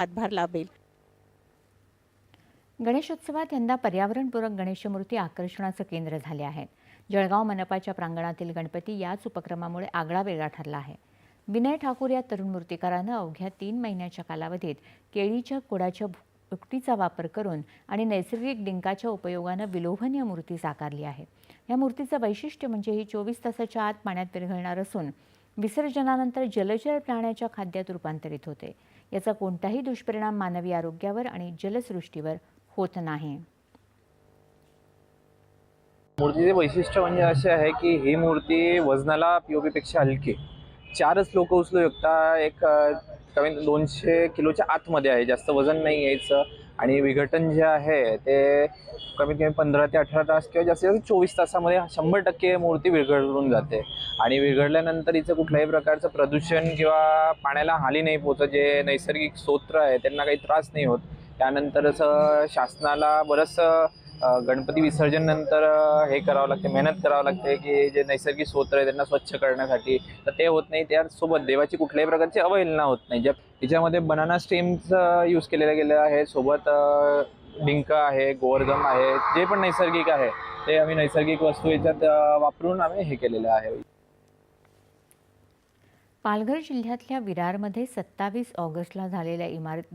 हातभार लाभेल। गणेशोत्सवात यंदा पर्यावरणपूरक गणेशमूर्ती आकर्षणाचं केंद्र झाले आहेत। जळगाव मनपाच्या प्रांगणातील गणपती याच उपक्रमामुळे आगळावेगळा ठरला आहे। विनय ठाकूर या तरुण मूर्तिकारानं अवघ्या 3 महिन्याच्या कालावधीत केळीच्या खोडाच्या भुकटीचा वापर करून आणि नैसर्गिक डिंकाच्या उपयोगानं विलोभनीय मूर्ती साकारली आहे। या मूर्तीचं वैशिष्ट्य म्हणजे ही 24 तासाच्या आत पाण्यात विरघळणार असून विसर्जनानंतर जलचर प्राण्याच्या खाद्यात रूपांतरित होते। याचा कोणताही दुष्परिणाम मानवी आरोग्यावर आणि जलसृष्टीवर होत नाही। मूर्तीचे वैशिष्ट्य म्हणजे असे आहे की ही मूर्ती वजनाला पीओपी पेक्षा हलकी, 4च लोक उचलू शकता। एक कमीत 200 किलोच्या आतमध्ये आहे, जास्त वजन नाही यायचं। आणि विघटन जे आहे ते कमीत कमी 15 ते 18 तास किंवा जास्तीत जास्त 24 तासामध्ये 100% मूर्ती विरघळून जाते। आणि विरघळल्यानंतर हिचं कुठल्याही प्रकारचं प्रदूषण किंवा पाण्याला हानी नाही पोहोचत। जे नैसर्गिक स्रोत आहे त्यांना काही त्रास नाही होत। त्यानंतर असं शासनाला बरंचसं गणपती विसर्जन नंतर हे करावं लागते, मेहनत करावं लागते की जे नैसर्गिक स्रोत आहे त्यांना स्वच्छ करण्यासाठी, तर ते होत नाही। त्यासोबत देवाची कुठल्याही प्रकारची अवहेलना होत नाही। याच्यामध्ये बनाना स्टेम्स यूज केलेलं गेलं आहे, सोबत डिंक आहे, गोवर्धन आहे, जे पण नैसर्गिक आहे ते आम्ही नैसर्गिक वस्तू याच्यात वापरून आम्ही हे केलेलं आहे। पालघर जिल्ह्यातल्या विरारमध्ये 27 ऑगस्टला झालेल्या इमारत